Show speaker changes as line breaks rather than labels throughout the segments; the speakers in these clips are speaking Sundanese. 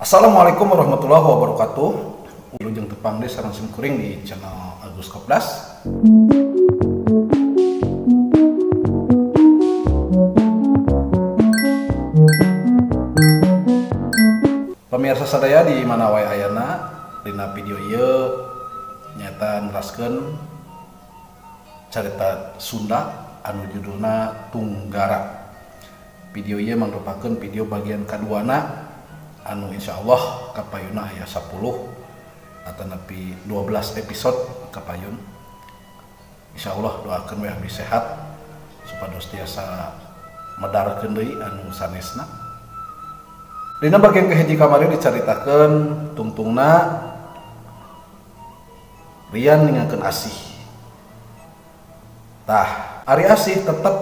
Assalamualaikum warahmatullahi wabarakatuh. Wilujeng tepang deh sareng simkuring di channel Agus Kopdas. Pemirsa sadaya di mana wae ayana dina video ieu nyata neraskeun carita Sunda anu judulna Tunggara. Video ieu merupakan video bagian kaduana anu insyaallah kapayuna aya 10 atau nepi 12 episode kapayun. Insyaallah doakeun we abdi sehat supados tiasa medarkeun deui anu sanesna. Dina bagian kahiji kamari dicaritakeun tungtungna Rian ningakeun Asih. Tah, ari Asih tetep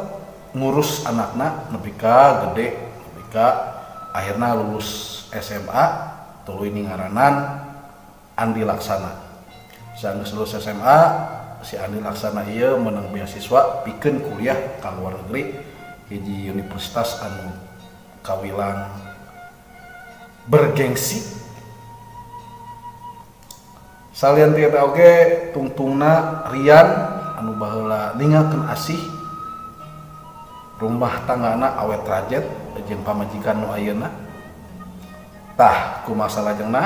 ngurus anakna nepi ka gede, nepi ka akhirna lulus SMA, tuluy ningaranan Andi Laksana. Saenggeus lulus SMA, si Andi Laksana ieu meunang beasiswa pikeun kuliah ka luar negeri hiji universitas anu kawilang bergengsi. Salian ti eta oge tungtungna Rian anu baheula ningakeun Asih rumah tanggana awet rajet jeung pamajikan nu ayeuna. Tah, kumaha salajengna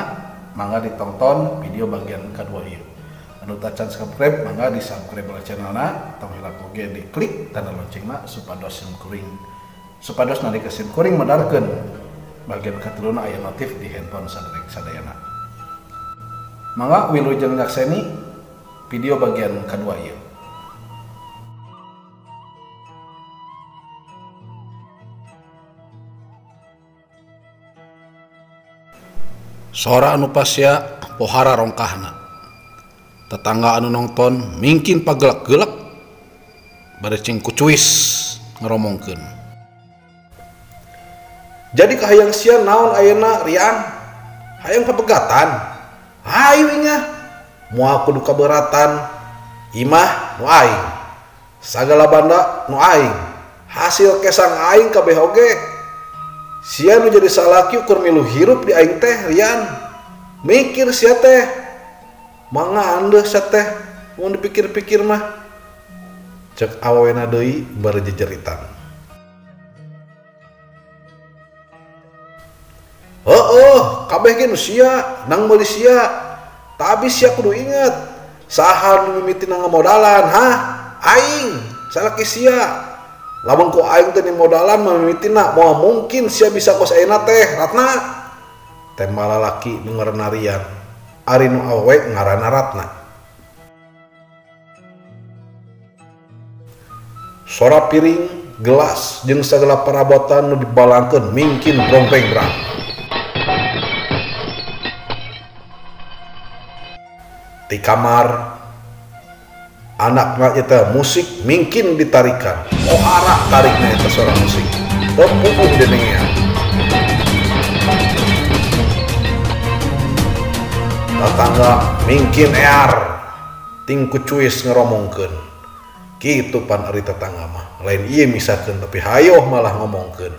mangga ditonton video bagian kedua ieu. Anu tacan subscribe mangga di-subscribe channelna, tong hilap oge diklik tanda loncengna supados simkuring. Supados nalika simkuring medarkeun bagian katiluna aya notif di handphone sadayana. Mangga wilujeng nyakseni video bagian kedua ieu. Sora anu pasya pohara rongkahna. Tetangga anu nongton mingkin pagelak-gelak bade cing kucuis ngeromongkeun. Jadi kahayang sia naon ayeuna Rian? Hayang papegatan. Hayu ingah. Moal kudu kaberatan. Imah nu aing. Sagala banda nu aing. Hasil kesang aing kabeh oge. Sia nu jadi salaki ukur milu hirup di aing teh Rian. Mikir sia teh. Mangga andeuh sia teh mun dipikir-pikir mah. Cek awena deui bari jejeritan. Kabeh ge nu sia nang meuli sia. Tapi sia kudu inget saha nu mimitina ngamodalan aing salaki sia. Lamun ku aing teh modalan mamitina moal mungkin sia bisa kos ayeuna teh Ratna. Teh lalaki nu ngaranna Rian, ari nu awewe ngaranna Ratna. Sora piring, gelas jeung sagala parabotan nu dibalangkeun mingkin brong-breng-brang. Di kamar anakna eta musik mingkin ditarikan. Ohara tarikna eta suara musik. Tepupuh denengean. Tetangga mingkin ear ting kucuis ngeromongkeun. Kitu pan ari tetangga mah. Lain ieu misakeun tapi hayoh malah ngomongkeun.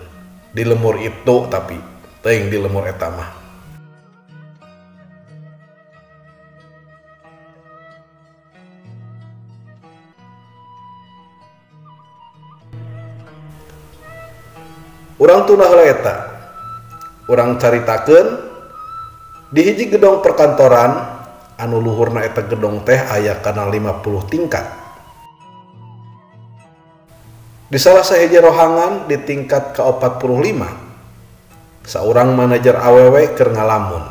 Di lemur itu tapi teuing di lemur eta mah. Urang tunah heula eta. Urang caritakeun di hiji gedung perkantoran anu luhurna eta gedung teh aya kana 50 tingkat. Di salah sahiji rohangan di tingkat ke-45 saurang manajer awewe keur ngalamun.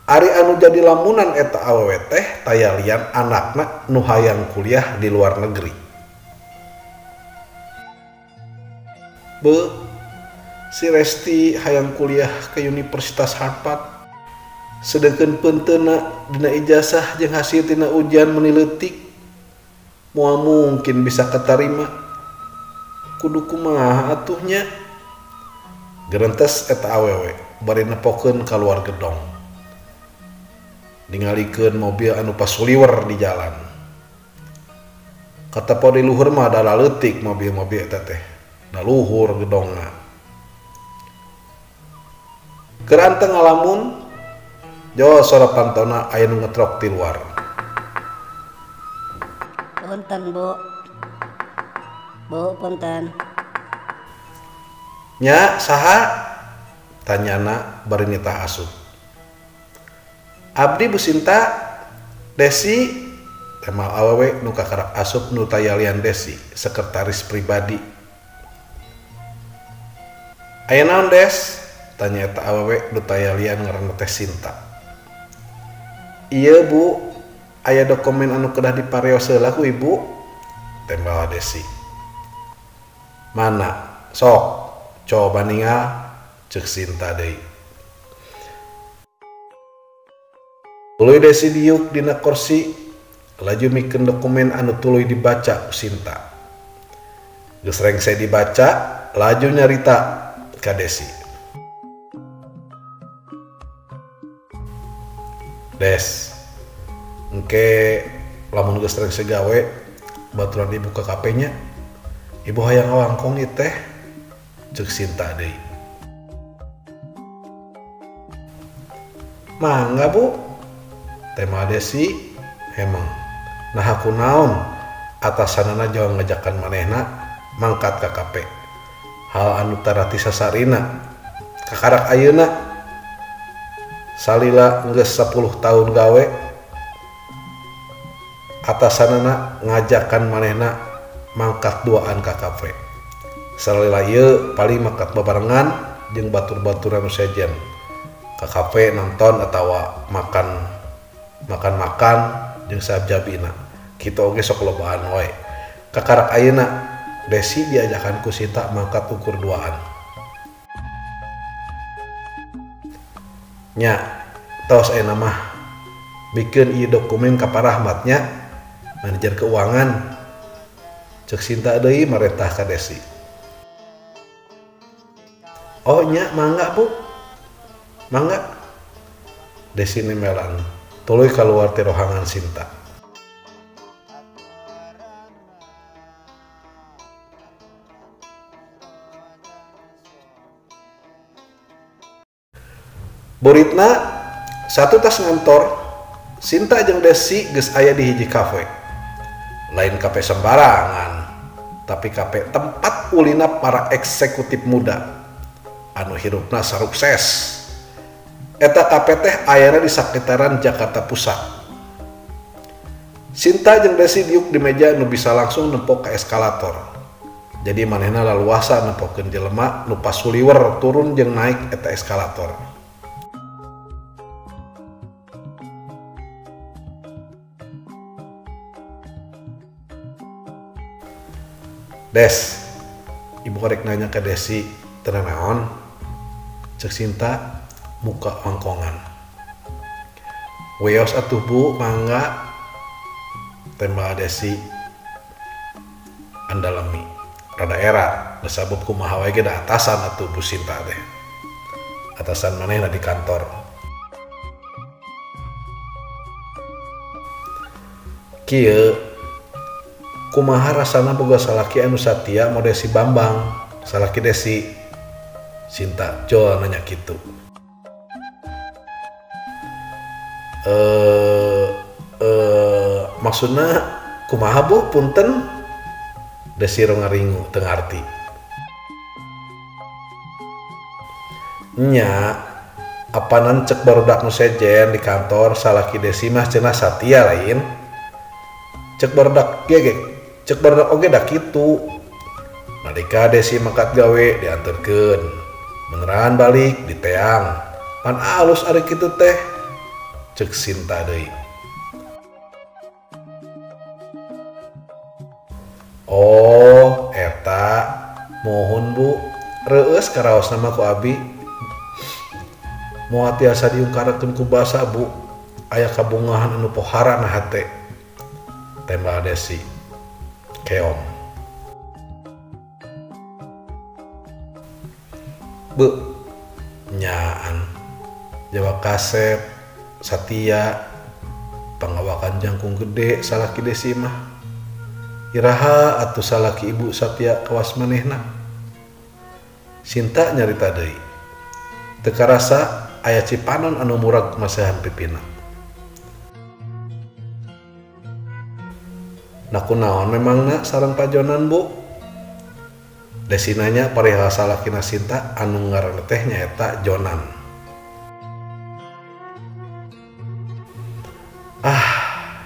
Ari anu jadi lamunan eta awewe teh tayalian anakna nu hayang kuliah di luar negeri. Si Resti hayang kuliah ke Universitas Harvard. Sedangkan penteuna dina ijazah jeung hasil tina ujian menileutik moal mungkin bisa katarima. Kudu kumaha atuhnya? Gerentes eta awewe bari nepokeun ka luar gedong. Ningalikeun mobil anu pasuliwer di jalan. Kata podi luhur mah adalah leutik mobil-mobil eta teh. Luhur gedongna. Keranteng ngalamun jo sora pantona aya nu ngetrok ti luar.
Punten, Bu. Bu, punten.
Nya saha? Tanyana bari nitah asup. Abdi Bu Sinta, Desi, temal awewe nu kakarak asup nu tayalian Desi, sekretaris pribadi. Aya naon Des? Tanya eta awewe nu tayalian ngaranna teh Sinta. Ieu Bu, aya dokumen anu kedah dipareos heula ku Ibu, tembal Desi. Mana? Sok, coba ningal, cek Sinta deui. Tuluy Desi diuk dina kursi, laju mikeun dokumen anu tuluy dibaca ku Sinta. Geus rengse dibaca, laju nyarita ka Desi. Des, engke lamun geus rengse gawe, baturan ibu ke KP-nya. Ibu hayang ngawangkong ieu teh, cek Sinta deui. Mangga Bu, tema Desi, hemang. Nah aku naon, atasanana jauh ngajakan manehna mangkat ka KP. Hal anu tarati sasarina, kakarak ayeuna salila geus 10 tahun gawe, atasanana ngajakan manehna mangkat duaan ka KP. Salila ieu paling mangkat babarengan jeung batur-baturan anu sejen. Ka KP nonton atawa makan jeung sabjabina. Kitu oge sok lobaan wae. Kakarak ayeuna Desi diajakan ku Sinta mangkat ukur duaan. Nya, tos ayeuna mah bikin ieu dokumen ka Pak Rahmatnya, manajer keuangan. Cek Sinta deui marentah ka Desi. Oh nya, mangga Bu. Mangga. Desi nemelan, tuluy kaluar ti rohangan Sinta. Buritna satu tas ngantor, Sinta jeung Desi geus aya di hiji kafe. Lain kafe sembarangan, tapi kafe tempat ulina para eksekutif muda anu hirupna sarukses. Eta kafe teh ayana di sekitaran Jakarta Pusat. Sinta jeung Desi diuk di meja nu bisa langsung nempok ka eskalator. Jadi manehna laluasa nempokeun jelema nu pasuliwer turun jeung naik eta eskalator. Des, ibu korek nanya ke Desi, tenang naon? Cek Sinta, muka wangkongan. Weos atuh Bu, mangga. Tembak Desi, andalami. Rada era, nesabut kumaha wae ge da atasan atuh Bu Sinta teh. Atasan manehna di kantor. Kieu kumaha rasana boga salaki anu satia mode si Bambang, salaki Desi. Sinta jol nanya kitu. Maksudna kumaha Bu punten? Desi ngaringu teu ngarti. Nya apanan cek barudak nu sejen di kantor salaki Desi mah cenah satia lain. Cek barudak cek barudak oge da kitu. Nalika Desi mangkat gawe dianterkeun. Beneran balik diteang. Pan alus ari kitu teh. Cek Sinta deui. Oh, eta mohon Bu, reueus karaos nama ku abi. Moal tiasa diungkarakeun ku basa Bu. Aya kabungahan anu pohara na hate. Tembak Desi. Keong. Bu, nyaan. Jawa Kasep, Satia, pangawakan jangkung gede salaki Desi mah. Iraha atuh salaki Ibu Satia kawas manehna. Sinta nyarita deui. teu karasa aya cipanon anu murag masahan pipina. Nakunaon memangna sareng pajonan Bu? Desi nanya parihal salakina Sinta anu ngaranna teh nyaeta Jonan.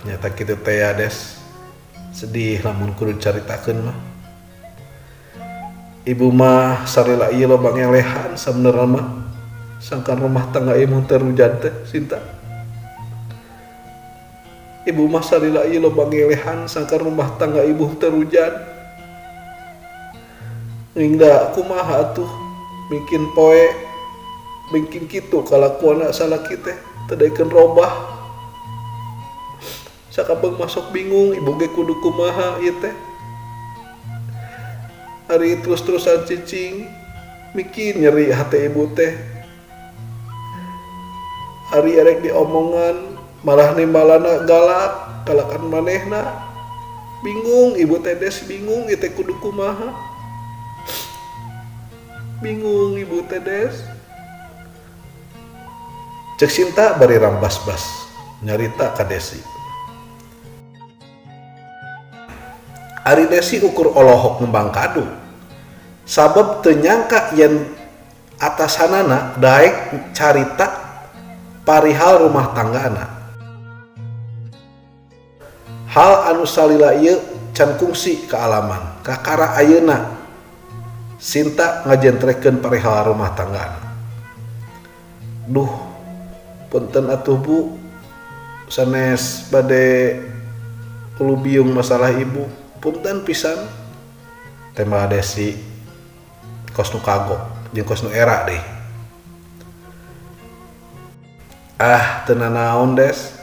Nyata kitu teh ya Des. Sedih lamun kudu caritakeun mah. Ibu mah sarila ieu loba ngelehan sabenerna mah. Sangkan rumah tangga ieu terujan teh Sinta. Ibu mah sarila ieu loba ngelehan sangkan rumah tangga ibu terujan. Ningda kumaha atuh bikin poe bikin kitu kalakuan salaki teh teu robah. Sakabeng masuk bingung ibu ge kudu kumaha ieu teh. Ari terus-terusan cicing bikin nyeri hati ibu teh. Ari erek diomongan malah nimbalana galakan manehna. Bingung ibu teh Des, bingung ieu teh kudu kumaha. Bingung ibu teh Des. Cek Sinta bari rambas-bas nyarita ka Desi. Ari Desi ukur olohok ngembang kadu. Sabab teu nyangka yen atasanana daek carita parihal rumah tanggana. Hal anu salila ieu can kungsi ka alaman. Kakara ayeuna Sinta ngajentrekeun parihal rumah tanggana. Duh, punten atuh Bu, sanes bade lubiung masalah ibu. Punten pisan. Tema Desi kos nu kagok jeung kos nu era deh. Teu nanaon Des.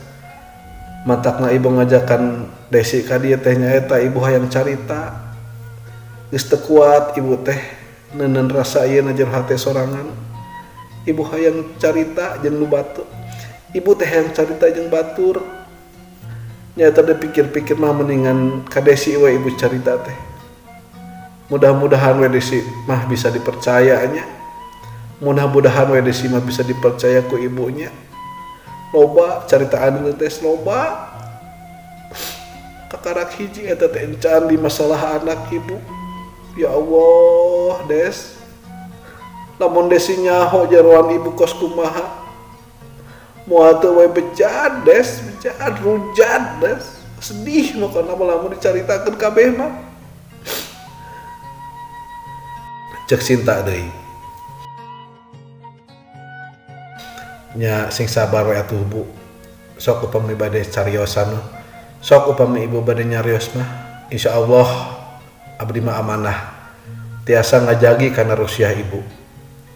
Matakna ibu ngajakan Desi ka dieu teh nyaeta ibu hayang carita. Geus teu kuat ibu teh neuneun rasa ieu na jero hate sorangan. Ibu hayang carita jeung nu batur. Ibu teh hayang carita jeung batur. Nyata teh pikir-pikir mah mendingan ka Desi we ibu carita teh. Mudah-mudahan we Desi mah bisa dipercaya nya. Mudah-mudahan we Desi mah bisa dipercaya ku ibunya. Loba caritaan ieu teh loba. Kakarak hiji eta teh encan di masalah anak ibu. Ya Allah, Des. Lamun Desi nyaho jaroan ibu kos kumaha. Moal teu we bejad Des, bejad rujad Des. Sedih mah kana lamun dicaritakeun kabeh mah. Cek Sinta deui. Nya sing sabar we atuh Bu. Sok upami bade cariosan, sok upami ibu bade nyarios mah, insyaallah abdi mah amanah. Tiasa ngajagi kana rusiah ibu.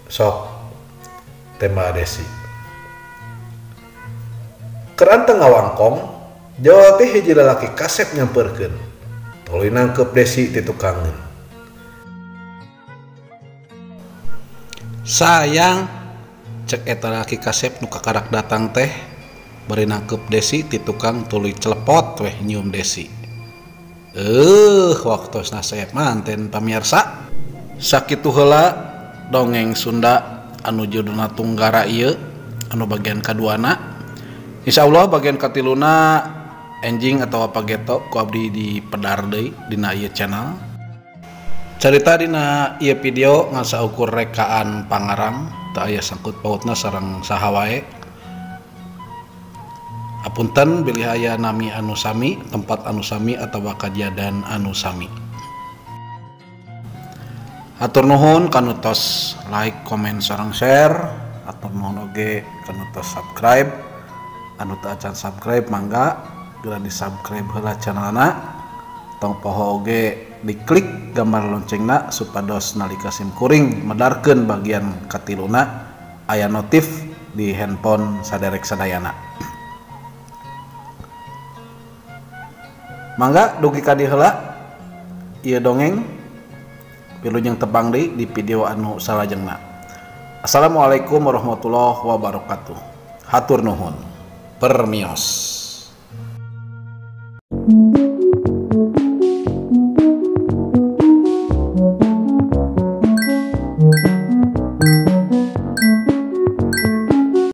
Sok tema Desi. Keranteng ngawangkong, Jawa teh hiji lalaki kasep nyamperkeun. Tuluy nangkep Desi ti tukangeun. Sayang, cek eta lalaki kasep nu kakarak datang teh bari nangkep Desi ti tukang tuluy celepot weh nyium Desi. Waktosna saep manten pamirsa. Sakitu heula dongeng Sunda anu judulna Tunggara ieu anu bagian kaduana. Insyaallah bagian katiluna enjing atau apa geto ku abdi di pedar deui dina ieu channel. Carita dina ieu video ngasa ukur rekaan Pangarang teu aya sangkut pautna sareng saha wae. Apunten bilih aya nami anu sami, tempat anu sami atawa kajadian anu sami. Hatur nuhun kanu tos like, comment, sareng share, atur nuhun oge kanu tos subscribe. Anu teu acan subscribe mangga geura di subscribe heula channelna. Tong poho oge diklik gambar loncengna supados nalika sim kuring medarkeun bagian katiluna aya notif di handphone saderek sadayana. Mangga dugi ka dieu heula ieu dongeng pilujeng tebang deui di video anu salajengna. Assalamualaikum warahmatullahi wabarakatuh. Hatur nuhun. Permios.